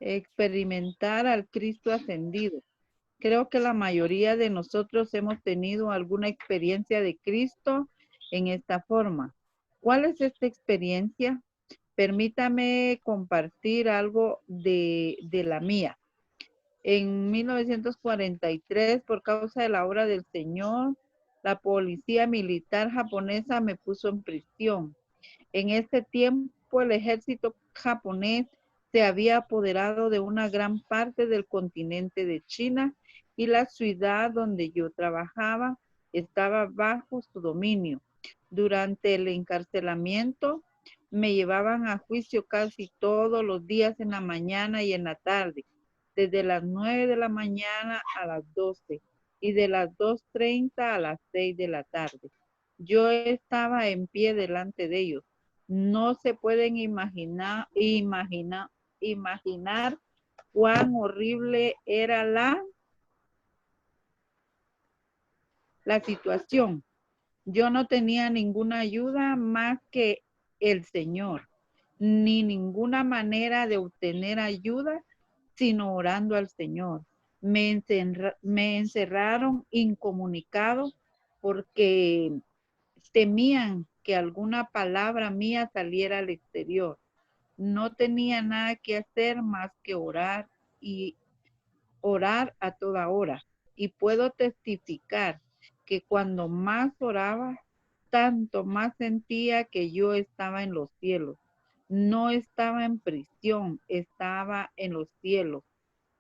experimentar al Cristo ascendido. Creo que la mayoría de nosotros hemos tenido alguna experiencia de Cristo en esta forma. ¿Cuál es esta experiencia? Permítame compartir algo de la mía. En 1943, por causa de la obra del Señor, la policía militar japonesa me puso en prisión. En este tiempo, el ejército japonés se había apoderado de una gran parte del continente de China y la ciudad donde yo trabajaba estaba bajo su dominio. Durante el encarcelamiento, me llevaban a juicio casi todos los días en la mañana y en la tarde, desde las 9 de la mañana a las 12 y de las 2:30 a las 6 de la tarde. Yo estaba en pie delante de ellos. No se pueden imaginar cuán horrible era la situación. Yo no tenía ninguna ayuda más que el Señor, ni ninguna manera de obtener ayuda, sino orando al Señor. Me encerraron incomunicado porque temían que alguna palabra mía saliera al exterior. No tenía nada que hacer más que orar y orar a toda hora. Y puedo testificar que cuando más oraba, tanto más sentía que yo estaba en los cielos. No estaba en prisión, estaba en los cielos.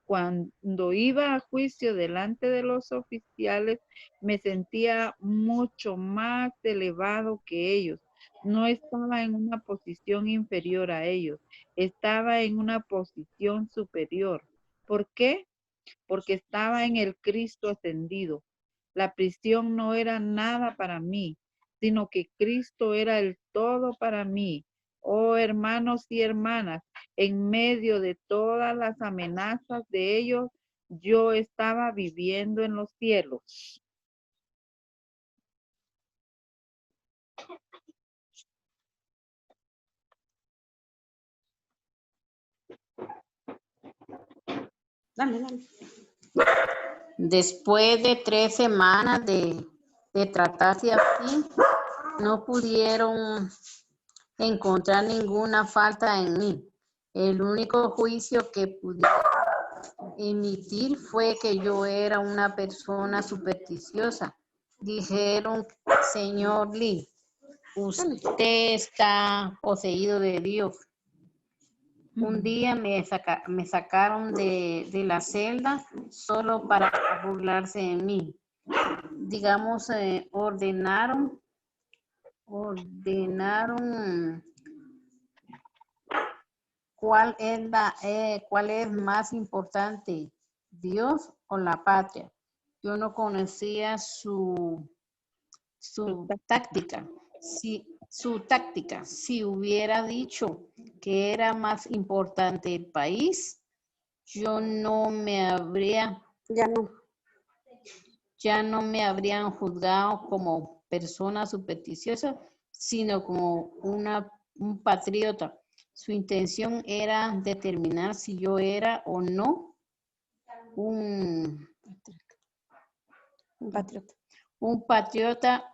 Cuando iba a juicio delante de los oficiales, me sentía mucho más elevado que ellos. No estaba en una posición inferior a ellos, estaba en una posición superior. ¿Por qué? Porque estaba en el Cristo ascendido. La prisión no era nada para mí, sino que Cristo era el todo para mí. Oh, hermanos y hermanas, en medio de todas las amenazas de ellos, yo estaba viviendo en los cielos. Dale. Después de 3 semanas de tratarse así, no pudieron encontrar ninguna falta en mí. El único juicio que pudieron emitir fue que yo era una persona supersticiosa. Dijeron, señor Lee, usted está poseído de Dios. Un día me sacaron de la celda solo para burlarse de mí. Digamos, ordenaron cuál es más importante, Dios o la patria. Yo no conocía su táctica. Si hubiera dicho que era más importante el país, ya no me habrían juzgado como persona supersticiosa, sino como un patriota. Su intención era determinar si yo era o no un patriota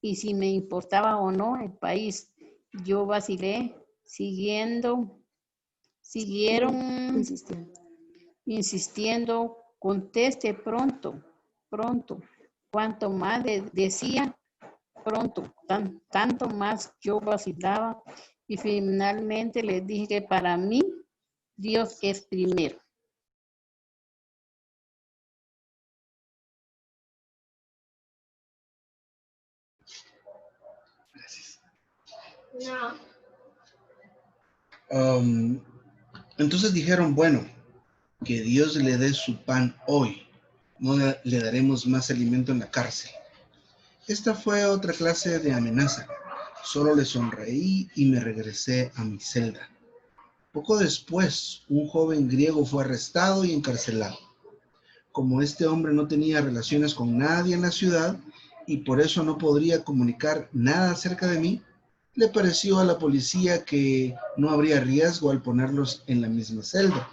y si me importaba o no el país. Yo vacilé, siguieron insistiendo, conteste pronto. Cuanto más decía pronto, tanto más yo vacilaba y finalmente les dije que para mí Dios es primero. Entonces dijeron, bueno, que Dios le dé su pan hoy. No le daremos más alimento en la cárcel. Esta fue otra clase de amenaza. Solo le sonreí y me regresé a mi celda. Poco después, un joven griego fue arrestado y encarcelado. Como este hombre no tenía relaciones con nadie en la ciudad y por eso no podría comunicar nada acerca de mí, le pareció a la policía que no habría riesgo al ponerlos en la misma celda.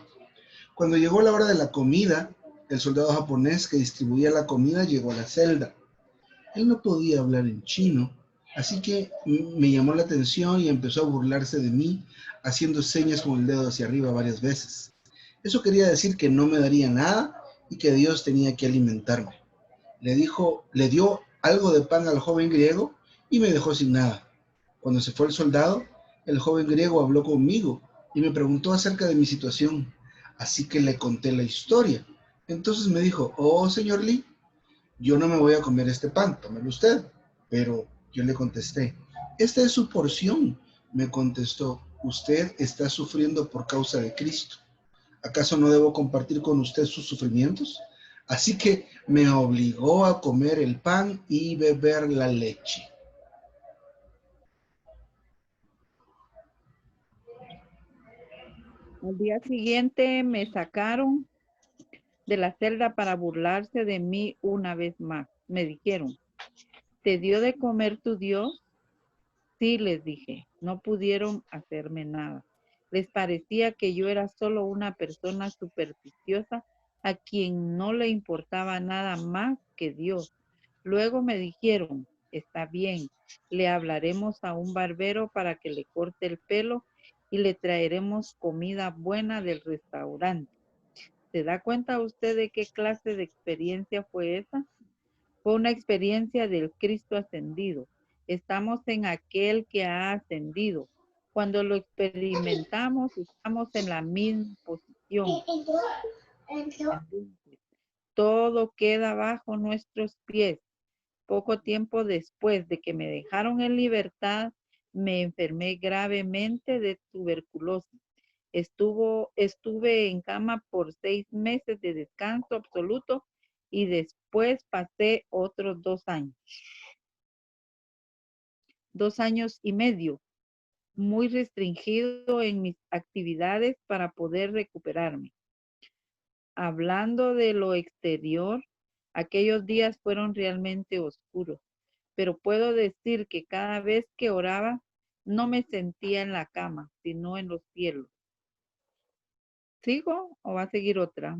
Cuando llegó la hora de la comida, el soldado japonés que distribuía la comida llegó a la celda. Él no podía hablar en chino, así que me llamó la atención y empezó a burlarse de mí, haciendo señas con el dedo hacia arriba varias veces. Eso quería decir que no me daría nada y que Dios tenía que alimentarme. Le dio algo de pan al joven griego y me dejó sin nada. Cuando se fue el soldado, el joven griego habló conmigo y me preguntó acerca de mi situación. Así que le conté la historia. Entonces me dijo, oh, señor Lee, yo no me voy a comer este pan, tómelo usted. Pero yo le contesté, esta es su porción. Me contestó, usted está sufriendo por causa de Cristo. ¿Acaso no debo compartir con usted sus sufrimientos? Así que me obligó a comer el pan y beber la leche. Al día siguiente me sacaron de la celda para burlarse de mí una vez más. Me dijeron, ¿te dio de comer tu Dios? Sí, les dije. No pudieron hacerme nada. Les parecía que yo era solo una persona supersticiosa a quien no le importaba nada más que Dios. Luego me dijeron, está bien, le hablaremos a un barbero para que le corte el pelo y le traeremos comida buena del restaurante. ¿Se da cuenta usted de qué clase de experiencia fue esa? Fue una experiencia del Cristo ascendido. Estamos en aquel que ha ascendido. Cuando lo experimentamos, estamos en la misma posición. Todo queda bajo nuestros pies. Poco tiempo después de que me dejaron en libertad, me enfermé gravemente de tuberculosis. Estuve en cama por 6 meses de descanso absoluto y después pasé otros 2 años. 2 años y medio, muy restringido en mis actividades para poder recuperarme. Hablando de lo exterior, aquellos días fueron realmente oscuros, pero puedo decir que cada vez que oraba, no me sentía en la cama, sino en los cielos. ¿Sigo o va a seguir otra?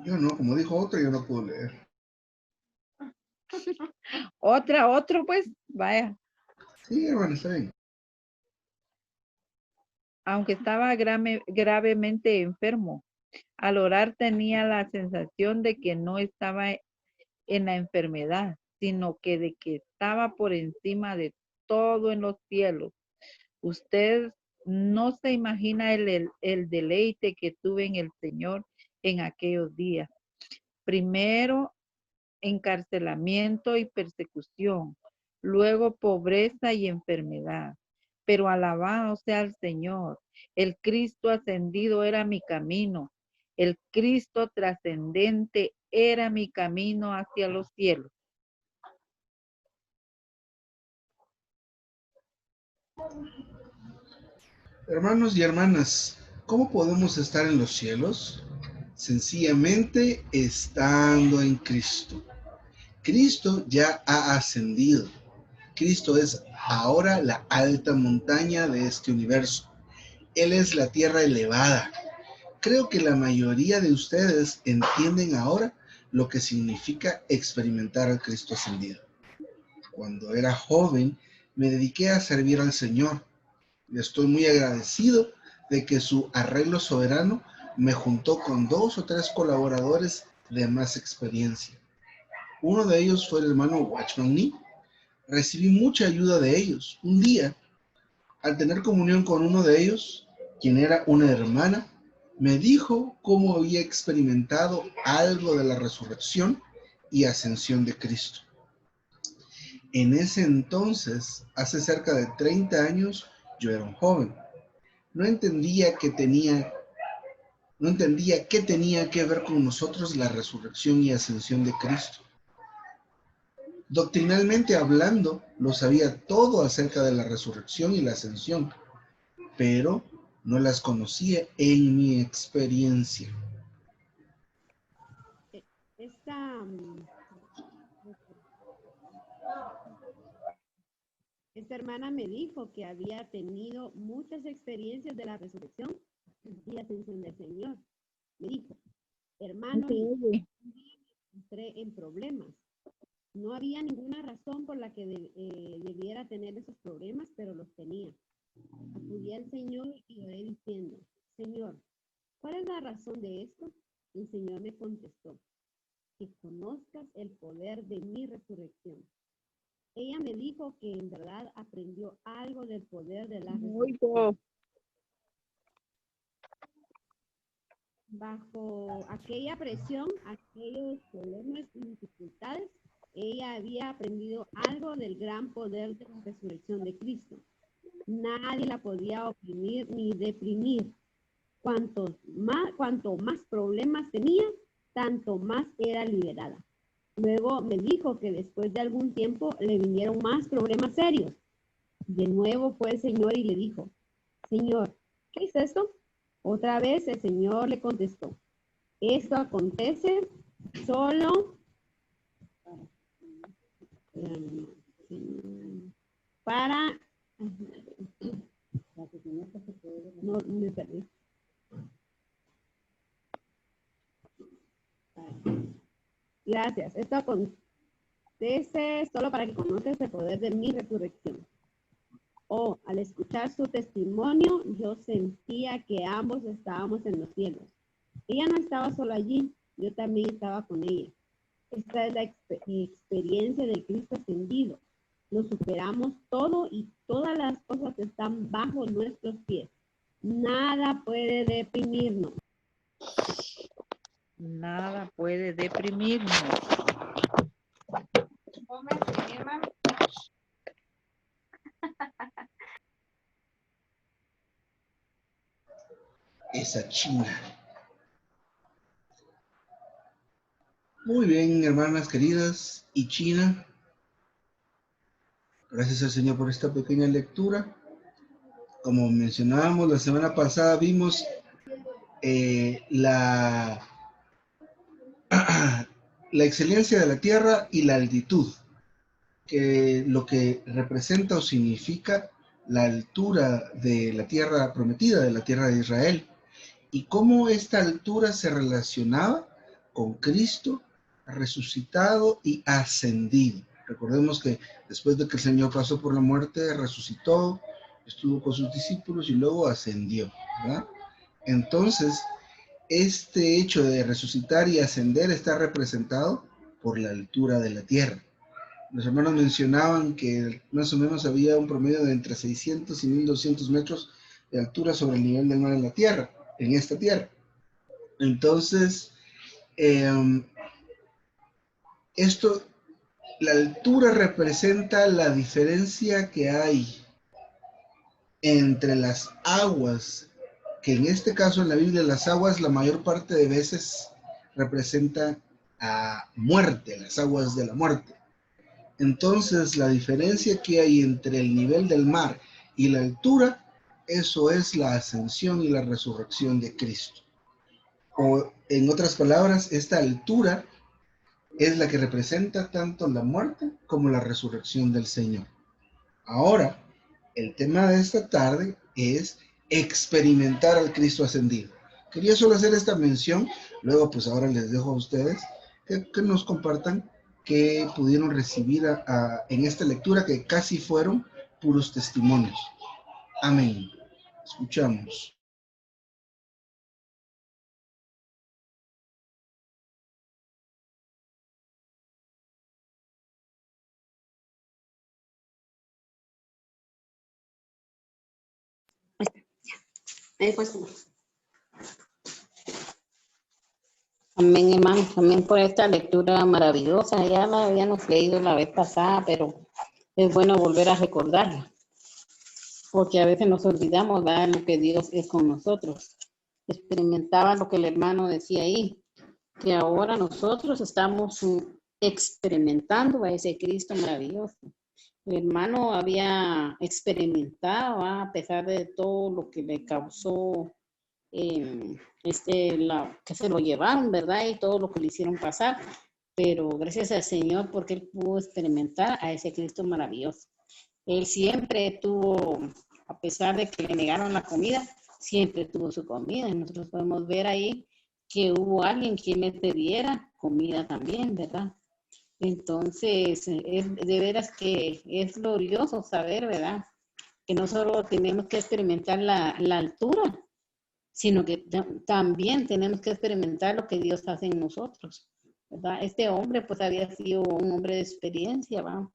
Yo no, como dijo otro, yo no puedo leer. Otro pues, vaya. Sí, hermano, está bien. Aunque estaba gravemente enfermo, al orar tenía la sensación de que no estaba en la enfermedad, sino que de que estaba por encima de todo en los cielos. Usted no se imagina el deleite que tuve en el Señor en aquellos días. Primero, encarcelamiento y persecución, luego pobreza y enfermedad. Pero alabado sea el Señor. El Cristo ascendido era mi camino. El Cristo trascendente era mi camino hacia los cielos. Hermanos y hermanas, ¿cómo podemos estar en los cielos? Sencillamente estando en Cristo. Cristo ya ha ascendido. Cristo es ahora la alta montaña de este universo. Él es la tierra elevada. Creo que la mayoría de ustedes entienden ahora lo que significa experimentar al Cristo ascendido. Cuando era joven, me dediqué a servir al Señor. Le estoy muy agradecido de que su arreglo soberano me juntó con 2 o 3 colaboradores de más experiencia. Uno de ellos fue el hermano Watchman Nee. Recibí mucha ayuda de ellos. Un día, al tener comunión con uno de ellos, quien era una hermana, me dijo cómo había experimentado algo de la resurrección y ascensión de Cristo. En ese entonces, hace cerca de 30 años, yo era un joven. No entendía qué tenía que ver con nosotros la resurrección y ascensión de Cristo. Doctrinalmente hablando, lo sabía todo acerca de la resurrección y la ascensión, pero no las conocía en mi experiencia. Esta, Esta hermana me dijo que había tenido muchas experiencias de la resurrección y la ascensión del Señor. Me dijo, hermano, entré en problemas. No había ninguna razón por la que debiera tener esos problemas, pero los tenía. Acudí al Señor y oré diciendo, Señor, ¿cuál es la razón de esto? El Señor me contestó, que conozcas el poder de mi resurrección. Ella me dijo que en verdad aprendió algo del poder de la resurrección. Bajo aquella presión, aquellos problemas y dificultades, ella había aprendido algo del gran poder de la resurrección de Cristo. Nadie la podía oprimir ni deprimir. Cuanto más problemas tenía, tanto más era liberada. Luego me dijo que después de algún tiempo le vinieron más problemas serios. De nuevo fue el Señor y le dijo, Señor, ¿qué es esto? Otra vez el Señor le contestó, esto acontece solo para... No, me perdí. Gracias. Esto acontece solo para que conozcas el poder de mi resurrección. Oh, al escuchar su testimonio, yo sentía que ambos estábamos en los cielos. Ella no estaba solo allí, yo también estaba con ella. Esta es la experiencia del Cristo ascendido. Lo superamos todo y todas las cosas están bajo nuestros pies. Nada puede deprimirnos. Nada puede deprimirnos. Esa China. Muy bien, hermanas queridas y China. Gracias al Señor por esta pequeña lectura. Como mencionábamos la semana pasada, vimos la excelencia de la tierra y la altitud, que lo que representa o significa la altura de la tierra prometida, de la tierra de Israel, y cómo esta altura se relacionaba con Cristo resucitado y ascendido. Recordemos que después de que el Señor pasó por la muerte, resucitó, estuvo con sus discípulos y luego ascendió, ¿verdad? Entonces, este hecho de resucitar y ascender está representado por la altura de la tierra. Los hermanos mencionaban que más o menos había un promedio de entre 600 y 1200 metros de altura sobre el nivel del mar en la tierra, en esta tierra. Entonces, la altura representa la diferencia que hay entre las aguas, que en este caso en la Biblia las aguas la mayor parte de veces representan a muerte, las aguas de la muerte. Entonces la diferencia que hay entre el nivel del mar y la altura, eso es la ascensión y la resurrección de Cristo. O en otras palabras, esta altura es la que representa tanto la muerte como la resurrección del Señor. Ahora, el tema de esta tarde es experimentar al Cristo ascendido. Quería solo hacer esta mención, luego pues ahora les dejo a ustedes que nos compartan que pudieron recibir en esta lectura, que casi fueron puros testimonios. Amén. Escuchamos. Amén, hermano, también por esta lectura maravillosa. Ya la habíamos leído la vez pasada, pero es bueno volver a recordarla, porque a veces nos olvidamos de lo que Dios es con nosotros. Experimentaba lo que el hermano decía ahí, que ahora nosotros estamos experimentando a ese Cristo maravilloso. El hermano había experimentado, a pesar de todo lo que le causó, que se lo llevaron, ¿verdad? Y todo lo que le hicieron pasar, pero gracias al Señor porque él pudo experimentar a ese Cristo maravilloso. Él siempre tuvo, a pesar de que le negaron la comida, siempre tuvo su comida. Y nosotros podemos ver ahí que hubo alguien quien le pidiera comida también, ¿verdad? Entonces, de veras que es glorioso saber, ¿verdad? Que no solo tenemos que experimentar la altura, sino que también tenemos que experimentar lo que Dios hace en nosotros, ¿verdad? Este hombre pues había sido un hombre de experiencia, ¿va?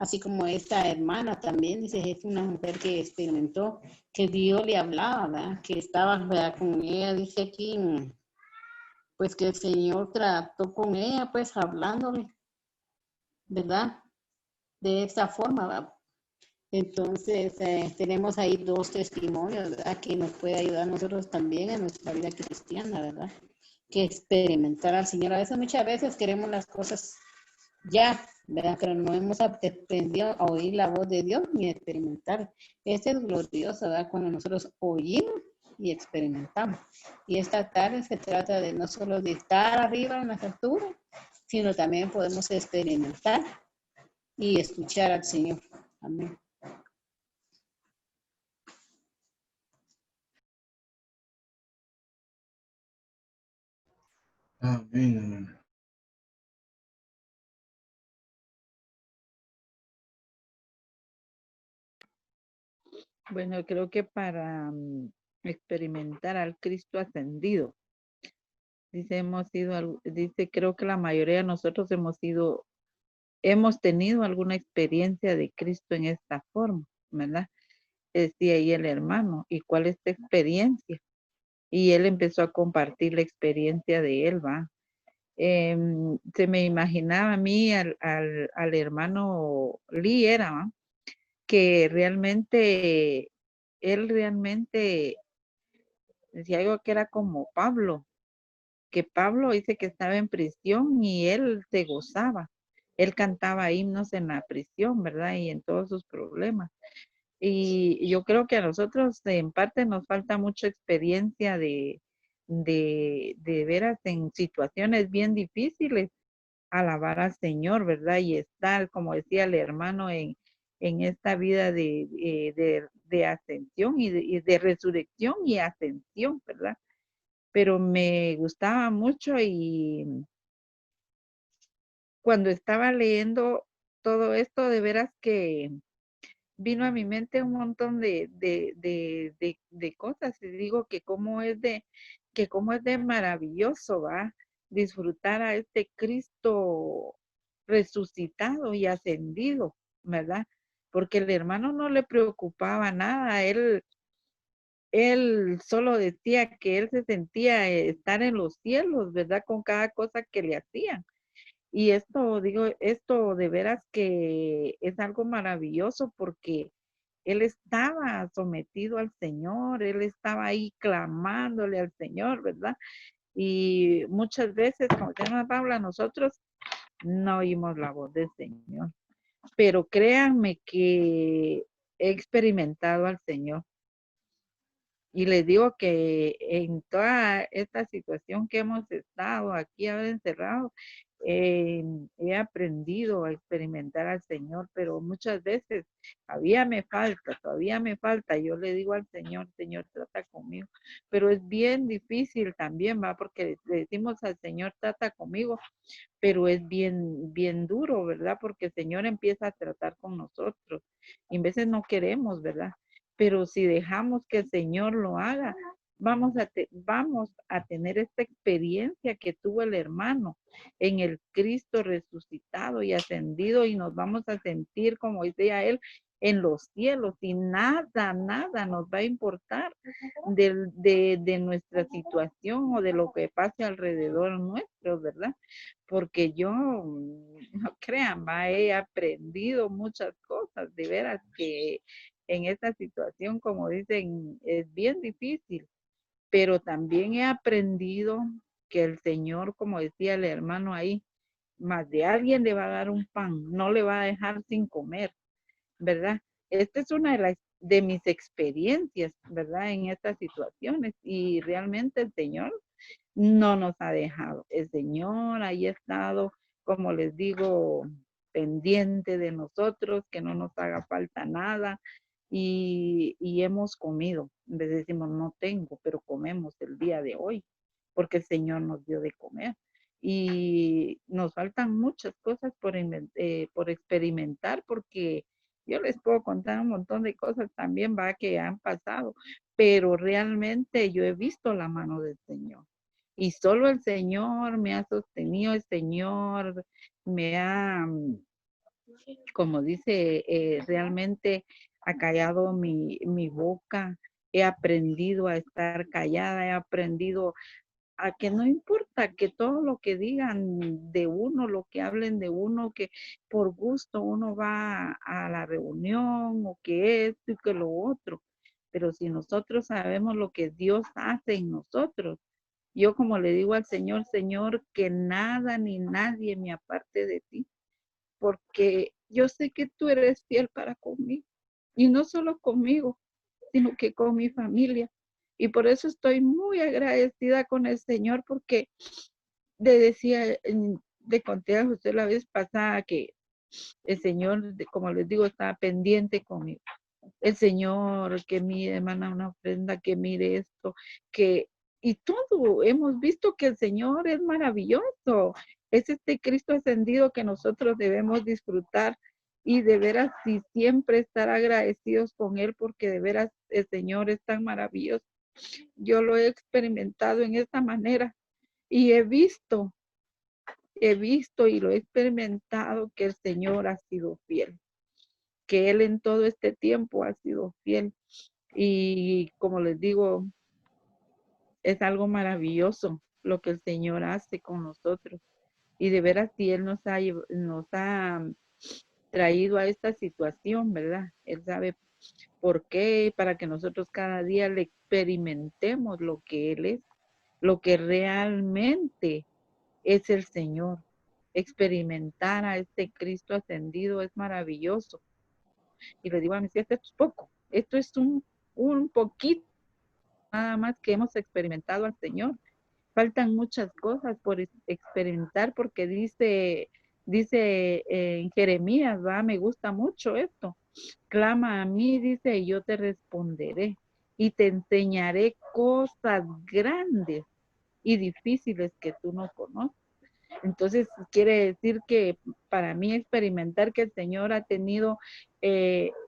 Así como esta hermana también, dice, es una mujer que experimentó que Dios le hablaba, ¿verdad? Que estaba, ¿verdad? Con ella, dice aquí, pues que el Señor trató con ella, pues hablándole, ¿verdad? De esa forma, ¿verdad? Entonces, tenemos ahí dos testimonios, ¿verdad? Que nos puede ayudar a nosotros también en nuestra vida cristiana, ¿verdad? Que experimentar al Señor. A veces, muchas veces queremos las cosas ya, ¿verdad? Pero no hemos aprendido a oír la voz de Dios ni a experimentar. Este es glorioso, ¿verdad? Cuando nosotros oímos y experimentamos. Y esta tarde se trata de no solo de estar arriba en las alturas, sino también podemos experimentar y escuchar al Señor. Amén. Amén, hermana. Bueno, creo que para experimentar al Cristo ascendido, dice, creo que la mayoría de nosotros hemos tenido alguna experiencia de Cristo en esta forma, ¿verdad? Decía ahí el hermano, ¿y cuál es tu experiencia? Y él empezó a compartir la experiencia de él, ¿va? Se me imaginaba a mí al hermano Lee, ¿va? Que él realmente decía algo que era como Pablo, que Pablo dice que estaba en prisión y él se gozaba. Él cantaba himnos en la prisión, ¿verdad? Y en todos sus problemas. Y yo creo que a nosotros en parte nos falta mucha experiencia de veras en situaciones bien difíciles, alabar al Señor, ¿verdad? Y estar, como decía el hermano, en esta vida de ascensión y de resurrección y ascensión, ¿verdad? Pero me gustaba mucho y cuando estaba leyendo todo esto, de veras que vino a mi mente un montón de cosas y digo que cómo es de maravilloso, ¿va? Disfrutar a este Cristo resucitado y ascendido, ¿verdad? Porque el hermano no le preocupaba nada, él solo decía que él se sentía estar en los cielos, ¿verdad? Con cada cosa que le hacían. Y esto de veras que es algo maravilloso porque él estaba sometido al Señor, él estaba ahí clamándole al Señor, ¿verdad? Y muchas veces, como decía Paula, nosotros no oímos la voz del Señor. Pero créanme que he experimentado al Señor. Y les digo que en toda esta situación que hemos estado aquí ahora encerrados, he aprendido a experimentar al Señor, pero muchas veces todavía me falta. Yo le digo al Señor, Señor, trata conmigo, pero es bien difícil también, va, porque le decimos al Señor, trata conmigo, pero es bien, bien duro, ¿verdad? Porque el Señor empieza a tratar con nosotros y en veces no queremos, ¿verdad? Pero si dejamos que el Señor lo haga, vamos a tener esta experiencia que tuvo el hermano en el Cristo resucitado y ascendido y nos vamos a sentir, como decía él, en los cielos y nada nos va a importar de nuestra situación o de lo que pase alrededor nuestro, ¿verdad? Porque yo, no crean, he aprendido muchas cosas, de veras que en esta situación, como dicen, es bien difícil, pero también he aprendido que el Señor, como decía el hermano ahí, más de alguien le va a dar un pan, no le va a dejar sin comer, ¿verdad? Esta es una de mis experiencias, ¿verdad? En estas situaciones y realmente el Señor no nos ha dejado. El Señor ahí ha estado, como les digo, pendiente de nosotros, que no nos haga falta nada. Y hemos comido. Decimos, no tengo, pero comemos el día de hoy, porque el Señor nos dio de comer. Y nos faltan muchas cosas por experimentar, porque yo les puedo contar un montón de cosas también, va, que han pasado, pero realmente yo he visto la mano del Señor. Y solo el Señor me ha sostenido, el Señor me ha, como dice, realmente ha callado mi boca. He aprendido a estar callada, he aprendido a que no importa que todo lo que digan de uno, lo que hablen de uno, que por gusto uno va a la reunión o que esto y que lo otro. Pero si nosotros sabemos lo que Dios hace en nosotros, yo como le digo al Señor, Señor, que nada ni nadie me aparte de ti, porque yo sé que tú eres fiel para conmigo. Y no solo conmigo, sino que con mi familia. Y por eso estoy muy agradecida con el Señor, porque le conté a usted la vez pasada que el Señor, como les digo, estaba pendiente conmigo. El Señor, que mire, hermana, una ofrenda, que mire esto, y todo, hemos visto que el Señor es maravilloso. Es este Cristo ascendido que nosotros debemos disfrutar y de veras y siempre estar agradecidos con Él, porque de veras el Señor es tan maravilloso. Yo lo he experimentado en esta manera y he visto y lo he experimentado que el Señor ha sido fiel, que Él en todo este tiempo ha sido fiel. Y como les digo, es algo maravilloso lo que el Señor hace con nosotros. Y de veras, si Él nos ha traído a esta situación, ¿verdad? Él sabe por qué, para que nosotros cada día le experimentemos lo que Él es, lo que realmente es el Señor. Experimentar a este Cristo ascendido es maravilloso. Y le digo a mis hijas, esto es poco, esto es un poquito nada más que hemos experimentado al Señor. Faltan muchas cosas por experimentar, porque dice en Jeremías, va, me gusta mucho esto. Clama a mí, dice, y yo te responderé y te enseñaré cosas grandes y difíciles que tú no conoces. Entonces, quiere decir que para mí experimentar que el Señor ha tenido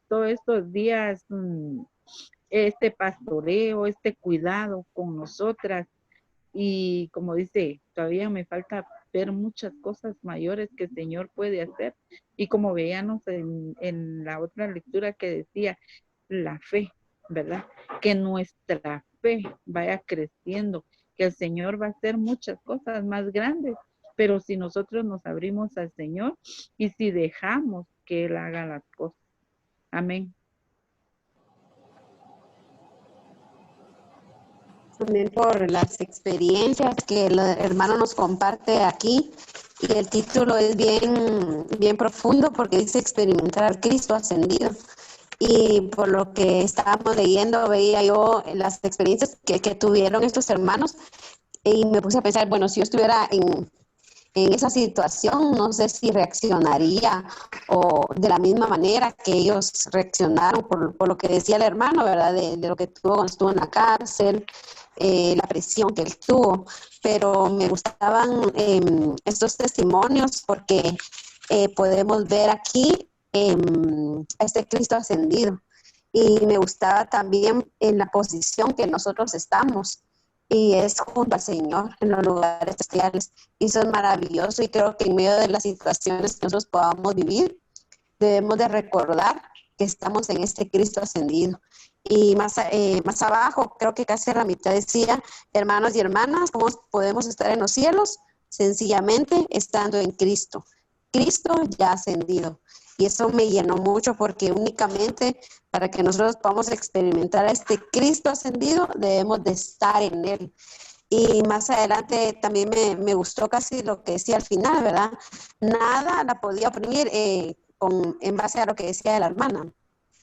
todos estos días este pastoreo, este cuidado con nosotras, y como dice, todavía me falta ver muchas cosas mayores que el Señor puede hacer. Y como veíamos en la otra lectura que decía, la fe, ¿verdad? Que nuestra fe vaya creciendo, que el Señor va a hacer muchas cosas más grandes, pero si nosotros nos abrimos al Señor y si dejamos que Él haga las cosas. Amén. También por las experiencias que el hermano nos comparte aquí. Y el título es bien profundo, porque dice experimentar al Cristo ascendido. Y por lo que estábamos leyendo, veía yo las experiencias que tuvieron estos hermanos, y me puse a pensar, bueno, si yo estuviera en esa situación, no sé si reaccionaría o de la misma manera que ellos reaccionaron por lo que decía el hermano, ¿verdad? De lo que tuvo cuando estuvo en la cárcel, la presión que él tuvo. Pero me gustaban estos testimonios, porque podemos ver aquí a este Cristo ascendido. Y me gustaba también en la posición que nosotros estamos, y es junto al Señor en los lugares celestiales. Y eso es maravilloso, y creo que en medio de las situaciones que nosotros podamos vivir, debemos de recordar que estamos en este Cristo ascendido. Y más abajo, creo que casi a la mitad decía, hermanos y hermanas, ¿cómo podemos estar en los cielos? Sencillamente estando en Cristo. Cristo ya ascendido. Y eso me llenó mucho, porque únicamente para que nosotros podamos experimentar a este Cristo ascendido, debemos de estar en Él. Y más adelante también me gustó casi lo que decía al final, ¿verdad? Nada la podía oprimir en base a lo que decía la hermana,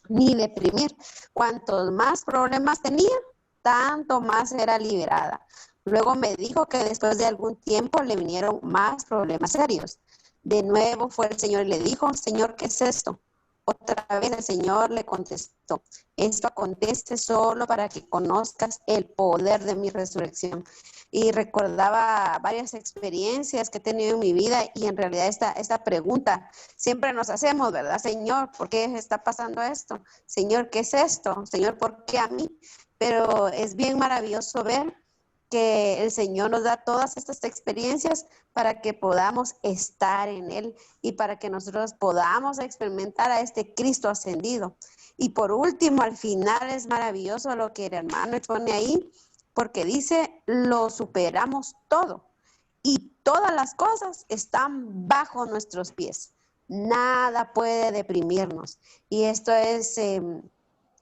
ni deprimir. Cuantos más problemas tenía, tanto más era liberada. Luego me dijo que después de algún tiempo le vinieron más problemas serios. De nuevo fue el Señor y le dijo, Señor, ¿qué es esto? Otra vez el Señor le contestó, esto acontece solo para que conozcas el poder de mi resurrección. Y recordaba varias experiencias que he tenido en mi vida y en realidad esta pregunta siempre nos hacemos, ¿verdad? Señor, ¿por qué está pasando esto? Señor, ¿qué es esto? Señor, ¿por qué a mí? Pero es bien maravilloso ver que el Señor nos da todas estas experiencias para que podamos estar en Él y para que nosotros podamos experimentar a este Cristo ascendido. Y por último, al final es maravilloso lo que el hermano expone ahí, porque dice, lo superamos todo y todas las cosas están bajo nuestros pies. Nada puede deprimirnos. Y esto es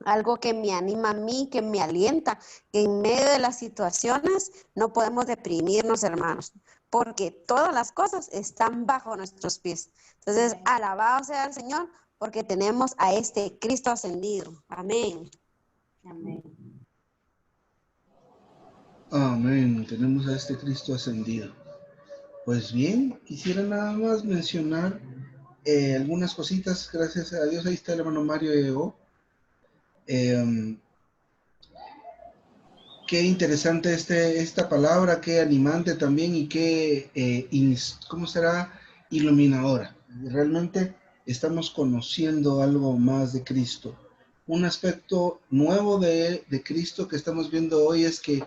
algo que me anima a mí, que me alienta, que en medio de las situaciones no podemos deprimirnos, hermanos, porque todas las cosas están bajo nuestros pies. Entonces, alabado sea el Señor, porque tenemos a este Cristo ascendido. Amén. Amén. Amén. Tenemos a este Cristo ascendido. Pues bien, quisiera nada más mencionar algunas cositas. Gracias a Dios, ahí está el hermano Mario llegó. Qué interesante esta palabra, qué animante también y qué, ¿cómo será? Iluminadora. Realmente estamos conociendo algo más de Cristo. Un aspecto nuevo de Cristo que estamos viendo hoy es que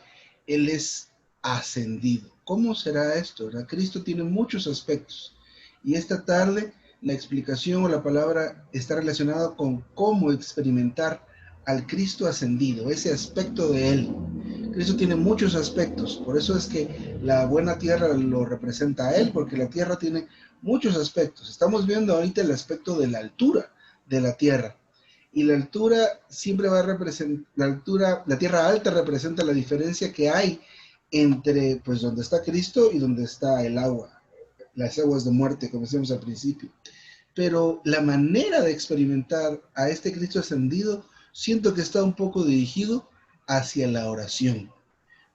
Él es ascendido. ¿Cómo será esto? ¿Verdad? Cristo tiene muchos aspectos y esta tarde la explicación o la palabra está relacionada con cómo experimentar al Cristo ascendido, ese aspecto de Él. Cristo tiene muchos aspectos, por eso es que la buena tierra lo representa a Él, porque la tierra tiene muchos aspectos. Estamos viendo ahorita el aspecto de la altura de la tierra, y la altura siempre va a representar, la tierra alta representa la diferencia que hay entre, pues, donde está Cristo y donde está el agua, las aguas de muerte, como decíamos al principio. Pero la manera de experimentar a este Cristo ascendido, siento que está un poco dirigido hacia la oración.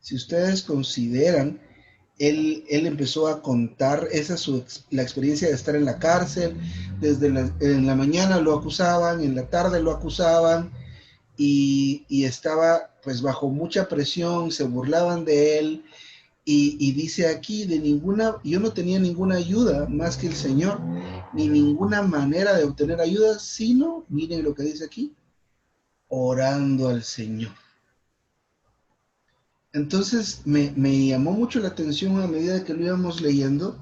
Si ustedes consideran, él empezó a contar la experiencia de estar en la cárcel. En la mañana lo acusaban, en la tarde lo acusaban y estaba pues bajo mucha presión, se burlaban de él. Y dice aquí, yo no tenía ninguna ayuda más que el Señor, ni ninguna manera de obtener ayuda, sino, miren lo que dice aquí, orando al Señor. Entonces me llamó mucho la atención a medida que lo íbamos leyendo,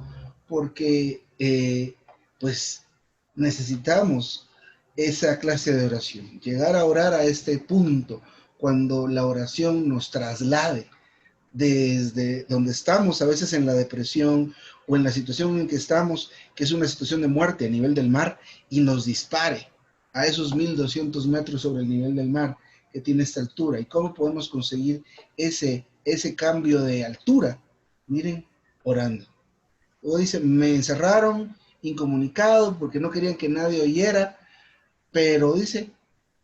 porque pues necesitamos esa clase de oración, llegar a orar a este punto, cuando la oración nos traslade desde donde estamos, a veces en la depresión o en la situación en que estamos, que es una situación de muerte a nivel del mar, y nos dispare a esos 1200 metros sobre el nivel del mar que tiene esta altura. ¿Y cómo podemos conseguir ese cambio de altura? Miren, orando. Luego dice, me encerraron incomunicado porque no querían que nadie oyera, pero dice,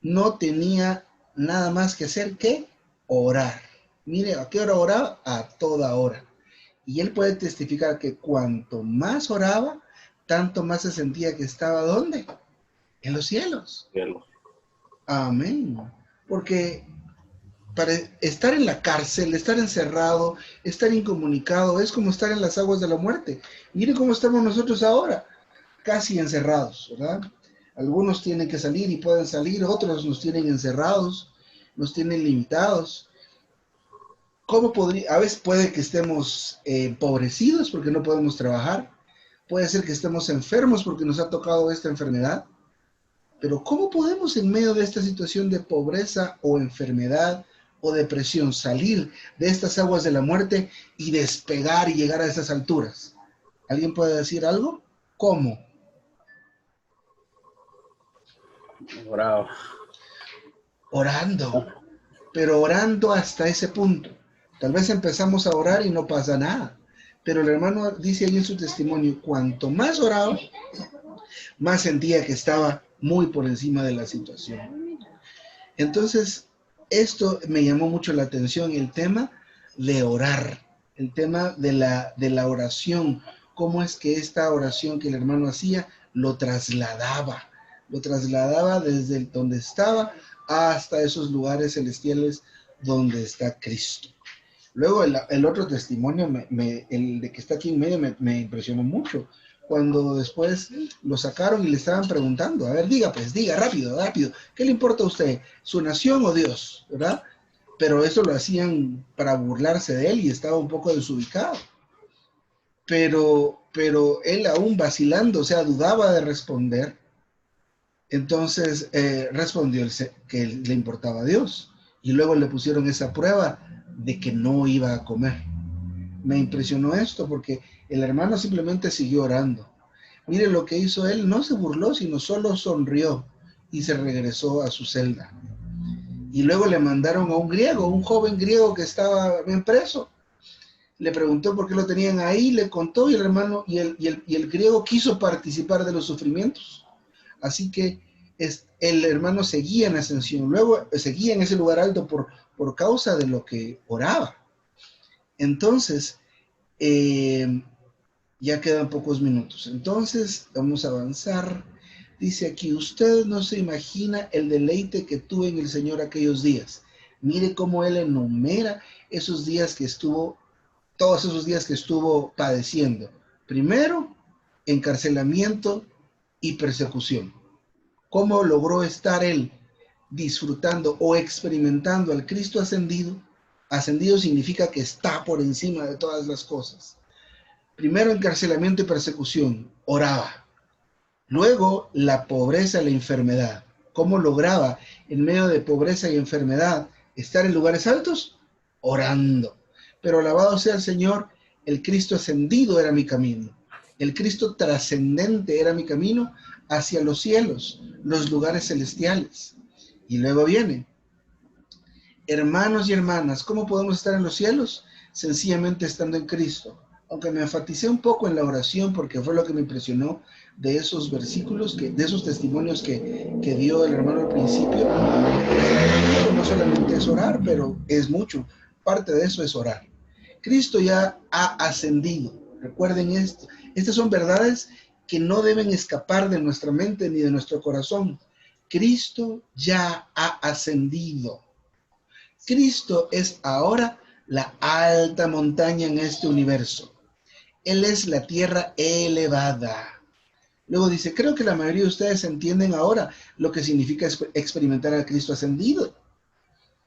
no tenía nada más que hacer que orar. Mire, ¿a qué hora oraba? A toda hora. Y él puede testificar que cuanto más oraba, tanto más se sentía que estaba, ¿dónde? En los cielos. Amén. Porque para estar en la cárcel, estar encerrado, estar incomunicado, es como estar en las aguas de la muerte. Mire cómo estamos nosotros ahora, casi encerrados, ¿verdad? Algunos tienen que salir y pueden salir, otros nos tienen encerrados, nos tienen limitados. A veces puede que estemos empobrecidos porque no podemos trabajar, puede ser que estemos enfermos porque nos ha tocado esta enfermedad, pero ¿cómo podemos en medio de esta situación de pobreza o enfermedad o depresión salir de estas aguas de la muerte y despegar y llegar a esas alturas? ¿Alguien puede decir algo? ¿Cómo? Orando, pero orando hasta ese punto. Tal vez empezamos a orar y no pasa nada, pero el hermano dice ahí en su testimonio, cuanto más oraba, más sentía que estaba muy por encima de la situación. Entonces, esto me llamó mucho la atención, el tema de orar, el tema de la oración cómo es que esta oración que el hermano hacía lo trasladaba desde donde estaba hasta esos lugares celestiales donde está Cristo. Luego el otro testimonio, el de que está aquí en medio, me impresionó mucho. Cuando después lo sacaron y le estaban preguntando, a ver, diga, rápido, ¿qué le importa a usted? ¿Su nación o Dios? ¿Verdad? Pero eso lo hacían para burlarse de él y estaba un poco desubicado. Pero él aún vacilando, o sea, dudaba de responder. Entonces respondió que le importaba a Dios. Y luego le pusieron esa prueba de que no iba a comer. Me impresionó esto porque el hermano simplemente siguió orando. Mire lo que hizo él, no se burló, sino solo sonrió y se regresó a su celda. Y luego le mandaron a un joven griego que estaba bien preso. Le preguntó por qué lo tenían ahí, le contó y el hermano y el griego quiso participar de los sufrimientos. Así que el hermano seguía en ascensión, luego seguía en ese lugar alto por causa de lo que oraba. Entonces, ya quedan pocos minutos. Entonces, vamos a avanzar. Dice aquí, usted no se imagina el deleite que tuve en el Señor aquellos días. Mire cómo él enumera esos días que estuvo, todos esos días que estuvo padeciendo. Primero, encarcelamiento y persecución. ¿Cómo logró estar él disfrutando o experimentando al Cristo ascendido? Ascendido significa que está por encima de todas las cosas. Primero, encarcelamiento y persecución, oraba. Luego, la pobreza y la enfermedad. ¿Cómo lograba en medio de pobreza y enfermedad estar en lugares altos? Orando. Pero alabado sea el Señor, el Cristo ascendido era mi camino. El Cristo trascendente era mi camino hacia los cielos, los lugares celestiales. Y luego viene, hermanos y hermanas, ¿cómo podemos estar en los cielos? Sencillamente estando en Cristo. Aunque me enfaticé un poco en la oración porque fue lo que me impresionó de esos versículos, de esos testimonios que dio el hermano al principio. No solamente es orar, pero es mucho. Parte de eso es orar. Cristo ya ha ascendido. Recuerden esto. Estas son verdades que no deben escapar de nuestra mente ni de nuestro corazón. Cristo ya ha ascendido. Cristo es ahora la alta montaña en este universo. Él es la tierra elevada. Luego dice, creo que la mayoría de ustedes entienden ahora lo que significa experimentar a Cristo ascendido.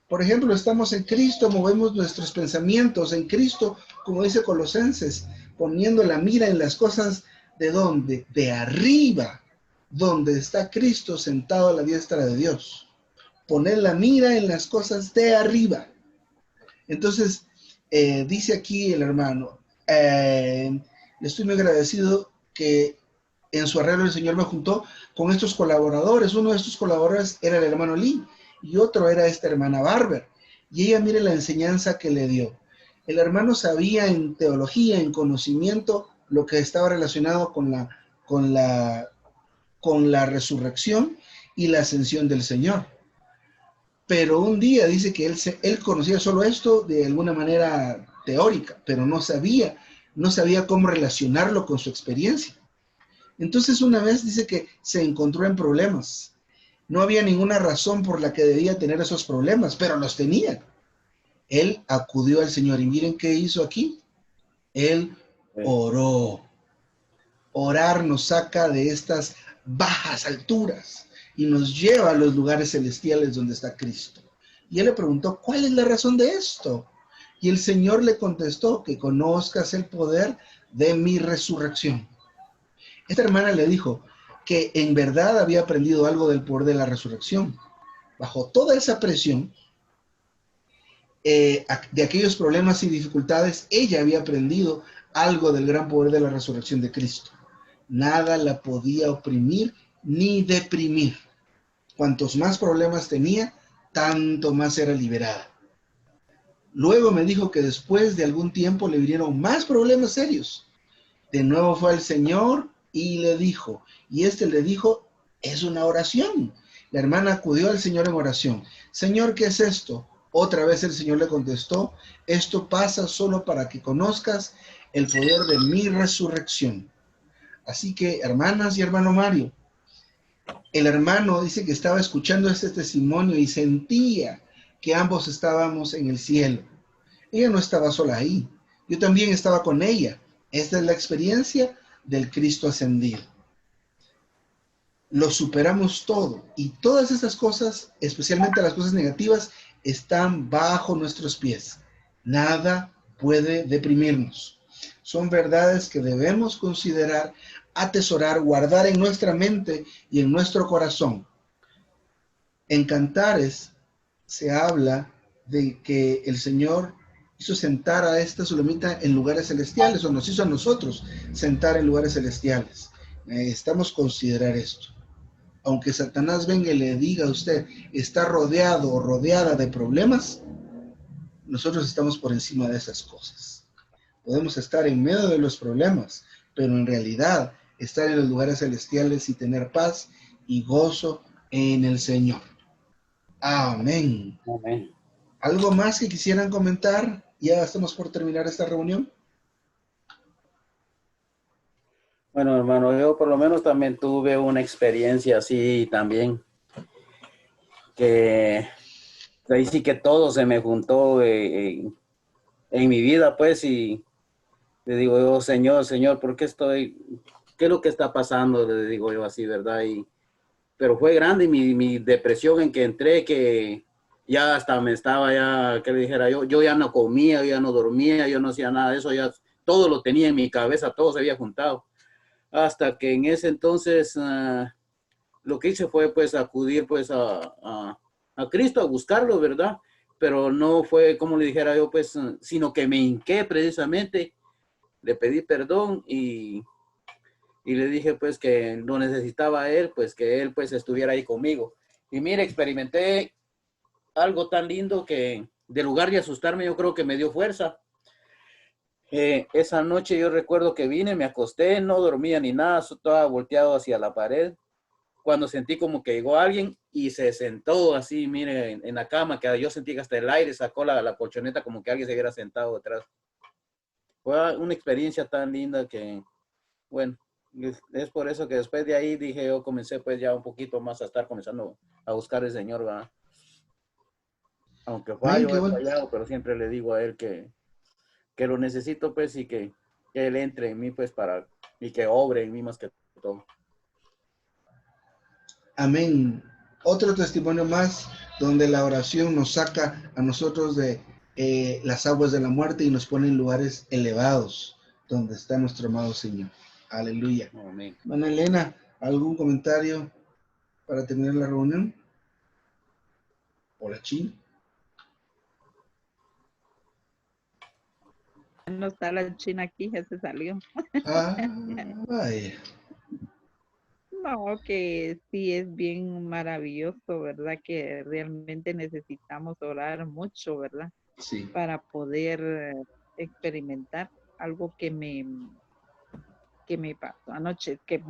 Por ejemplo, estamos en Cristo, movemos nuestros pensamientos en Cristo, como dice Colosenses, poniendo la mira en las cosas de ¿dónde? De arriba, donde está Cristo sentado a la diestra de Dios. Poner la mira en las cosas de arriba. Entonces, dice aquí el hermano, le estoy muy agradecido que en su arreglo el Señor me juntó con estos colaboradores. Uno de estos colaboradores era el hermano Lee y otro era esta hermana Barber. Y ella, mire la enseñanza que le dio. El hermano sabía en teología, en conocimiento, lo que estaba relacionado con la resurrección y la ascensión del Señor. Pero un día dice que él conocía solo esto de alguna manera teórica, pero no sabía cómo relacionarlo con su experiencia. Entonces una vez dice que se encontró en problemas. No había ninguna razón por la que debía tener esos problemas, pero los tenía. Él acudió al Señor y miren qué hizo aquí. Él oró. Orar nos saca de estas bajas alturas y nos lleva a los lugares celestiales donde está Cristo. Y él le preguntó, ¿cuál es la razón de esto? Y el Señor le contestó, que conozcas el poder de mi resurrección. Esta hermana le dijo que en verdad había aprendido algo del poder de la resurrección. Bajo toda esa presión de aquellos problemas y dificultades, ella había aprendido algo del gran poder de la resurrección de Cristo. Nada la podía oprimir ni deprimir. Cuantos más problemas tenía, tanto más era liberada. Luego me dijo que después de algún tiempo le vinieron más problemas serios. De nuevo fue al Señor y le dijo, es una oración. La hermana acudió al Señor en oración. Señor, ¿qué es esto? Otra vez el Señor le contestó, esto pasa solo para que conozcas el poder de mi resurrección. Así que, hermanas y hermano Mario, el hermano dice que estaba escuchando este testimonio y sentía que ambos estábamos en el cielo. Ella no estaba sola ahí. Yo también estaba con ella. Esta es la experiencia del Cristo ascendido. Lo superamos todo y todas esas cosas, especialmente las cosas negativas, están bajo nuestros pies. Nada puede deprimirnos. Son verdades que debemos considerar, atesorar, guardar en nuestra mente y en nuestro corazón. En Cantares se habla de que el Señor hizo sentar a esta Sulamita en lugares celestiales, o nos hizo a nosotros sentar en lugares celestiales. Necesitamos considerar esto. Aunque Satanás venga y le diga a usted, está rodeado o rodeada de problemas, nosotros estamos por encima de esas cosas. Podemos estar en medio de los problemas, pero en realidad estar en los lugares celestiales y tener paz y gozo en el Señor. Amén. Amén. ¿Algo más que quisieran comentar? Ya estamos por terminar esta reunión. Bueno, hermano, yo por lo menos también tuve una experiencia así también, que ahí sí que todo se me juntó en mi vida, pues, y le digo yo, Señor, Señor, ¿por qué qué es lo que está pasando? Le digo yo así, ¿verdad? Pero fue grande mi depresión en que entré, que ya hasta me estaba ya, que le dijera yo ya no comía, yo ya no dormía, yo no hacía nada de eso, ya todo lo tenía en mi cabeza, todo se había juntado. Hasta que en ese entonces lo que hice fue pues acudir pues a Cristo, a buscarlo, ¿verdad? Pero no fue como le dijera yo pues, sino que me hinqué precisamente, le pedí perdón y le dije pues que lo necesitaba a él, pues que él pues estuviera ahí conmigo. Y mire, experimenté algo tan lindo que de lugar de asustarme yo creo que me dio fuerza. Esa noche yo recuerdo que vine, me acosté, no dormía ni nada, estaba volteado hacia la pared, cuando sentí como que llegó alguien y se sentó así, mire, en la cama, que yo sentí que hasta el aire sacó la colchoneta como que alguien se hubiera sentado detrás. Fue una experiencia tan linda que, bueno, es por eso que después de ahí dije, yo comencé pues ya un poquito más a estar comenzando a buscar al Señor, ¿verdad? Aunque Amén, qué he bueno. fallado, pero siempre le digo a Él que lo necesito pues y que Él entre en mí pues y que obre en mí más que todo. Amén. Otro testimonio más donde la oración nos saca a nosotros de las aguas de la muerte y nos pone en lugares elevados donde está nuestro amado Señor. Aleluya. Amén. Ana Elena, ¿algún comentario para terminar la reunión? Hola, Chino. No está la China aquí, ya se salió. Ah, vaya. No, que sí es bien maravilloso, ¿verdad? Que realmente necesitamos orar mucho, ¿verdad? Sí. Para poder experimentar algo que me pasó anoche, que,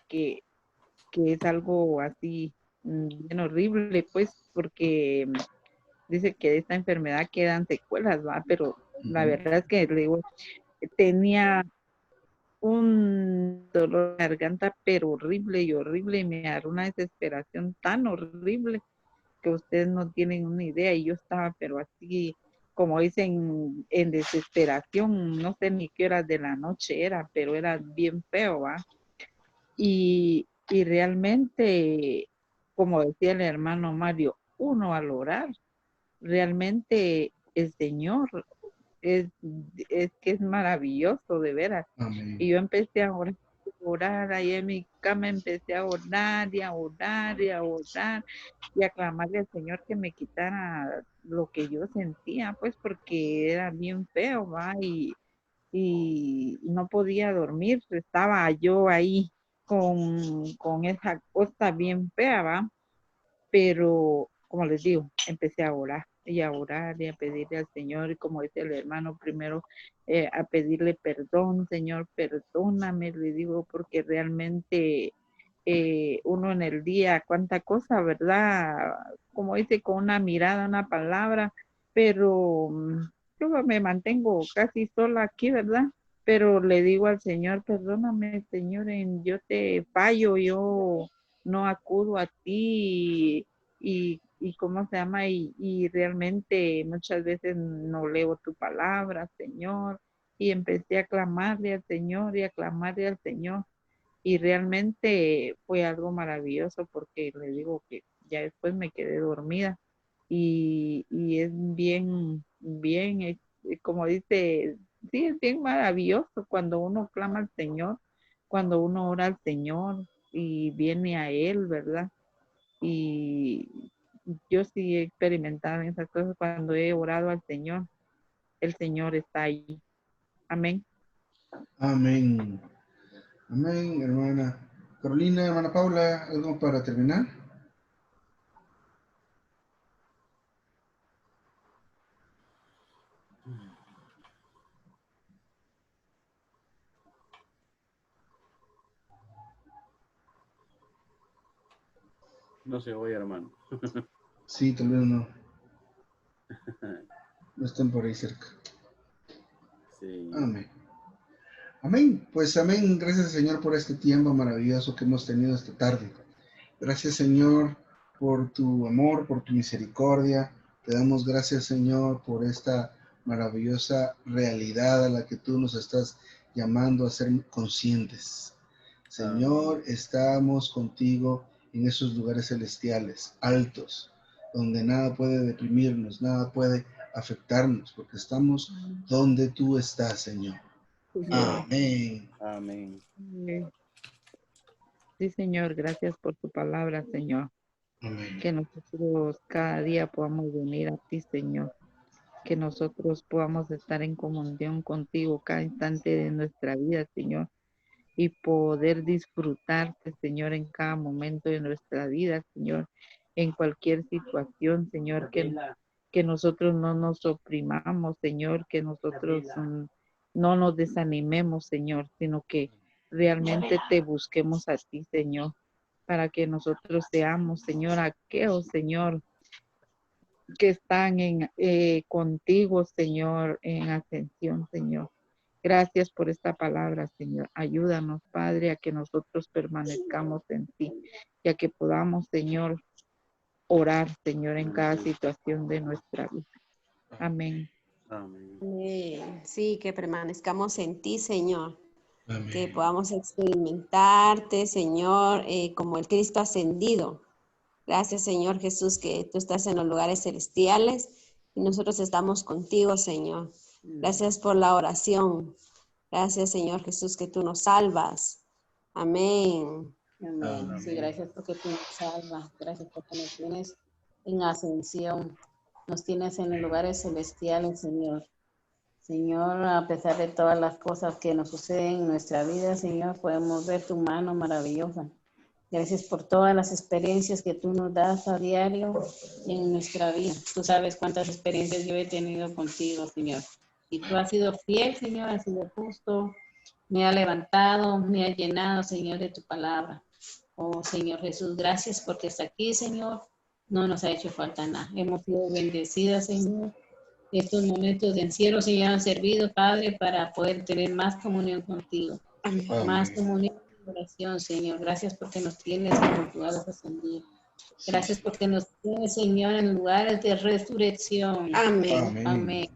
que es algo así bien horrible, pues, porque dice que de esta enfermedad quedan secuelas, ¿va? Pero la verdad es que le digo, tenía un dolor de garganta, pero horrible y horrible, y me agarró una desesperación tan horrible que ustedes no tienen una idea, y yo estaba, pero así, como dicen, en desesperación, no sé ni qué horas de la noche era, pero era bien feo, ¿va? Y realmente, como decía el hermano Mario, uno al orar, realmente el Señor es, es que es maravilloso, de veras. Amén. Y yo empecé a orar ahí en mi cama, empecé a orar y a orar y a orar y a clamarle al Señor que me quitara lo que yo sentía, pues porque era bien feo, ¿va? Y no podía dormir, estaba yo ahí con esa cosa bien fea, ¿va? Pero como les digo, empecé a orar y a orar y a pedirle al Señor, y como dice el hermano, primero a pedirle perdón, Señor, perdóname, le digo, porque realmente uno en el día, cuánta cosa, ¿verdad? Como dice, con una mirada, una palabra, pero yo me mantengo casi sola aquí, ¿verdad? pero le digo al Señor, perdóname, Señor, yo te fallo, yo no acudo a ti y ¿cómo se llama? Y realmente muchas veces no leo tu palabra, Señor, y empecé a clamarle al Señor y a clamarle al Señor. Y realmente fue algo maravilloso porque le digo que ya después me quedé dormida y es bien, como dice, sí, es bien maravilloso cuando uno clama al Señor, cuando uno ora al Señor y viene a Él, ¿verdad? Y yo sí he experimentado esas cosas cuando he orado al Señor, el Señor está ahí. Amén. Amén. Amén, hermana Carolina, hermana Paula, ¿algo para terminar? No se oye, hermano. Sí, tal vez no. No están por ahí cerca. Sí. Amén. Amén. Pues amén. Gracias, Señor, por este tiempo maravilloso que hemos tenido esta tarde. Gracias, Señor, por tu amor, por tu misericordia. Te damos gracias, Señor, por esta maravillosa realidad a la que tú nos estás llamando a ser conscientes. Señor, Amén. estamos contigo en esos lugares celestiales, altos, donde nada puede deprimirnos, nada puede afectarnos, porque estamos donde tú estás, Señor. Amén. Amén. Sí, Señor, gracias por tu palabra, Señor. Amén. Que nosotros cada día podamos venir a ti, Señor. Que nosotros podamos estar en comunión contigo cada instante de nuestra vida, Señor. Y poder disfrutarte, Señor, en cada momento de nuestra vida, Señor. En cualquier situación, Señor, que nosotros no nos oprimamos, Señor. Que nosotros no nos desanimemos, Señor, sino que realmente te busquemos a ti, Señor, para que nosotros seamos, Señor, aquellos, Señor, que están contigo, Señor, en ascensión, Señor. Gracias por esta palabra, Señor. Ayúdanos, Padre, a que nosotros permanezcamos en ti y a que podamos, Señor, orar, Señor, en cada situación de nuestra vida. Amén. Amén. Sí, que permanezcamos en ti, Señor. Que Amén. podamos experimentarte, Señor, como el Cristo ascendido. Gracias, Señor Jesús, que tú estás en los lugares celestiales y nosotros estamos contigo, Señor. Gracias por la oración. Gracias, Señor Jesús, que tú nos salvas. Amén. Amén. Sí, Amén. gracias porque tú nos salvas. Gracias porque nos tienes en ascensión. Nos tienes en los lugares celestiales, Señor. Señor, a pesar de todas las cosas que nos suceden en nuestra vida, Señor, podemos ver tu mano maravillosa. Gracias por todas las experiencias que tú nos das a diario en nuestra vida. Tú sabes cuántas experiencias yo he tenido contigo, Señor. Y tú has sido fiel, Señor, has sido justo, me ha levantado, me ha llenado, Señor, de tu palabra. Oh, Señor Jesús, gracias porque hasta aquí, Señor, no nos ha hecho falta nada. Hemos sido bendecidas, Señor. Estos momentos de encierro, Señor, han servido, Padre, para poder tener más comunión contigo, más Amén. comunión y oración, Señor. Gracias porque nos tienes en los lugares ascendidos. Sí, Gracias Señor. porque nos tienes, Señor, en lugares de resurrección. Amén. Amén. Amén.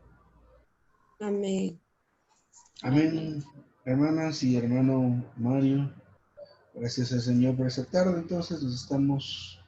Amén. Amén. Amén. Hermanas y hermano Mario, gracias al Señor por esta tarde. Entonces nos estamos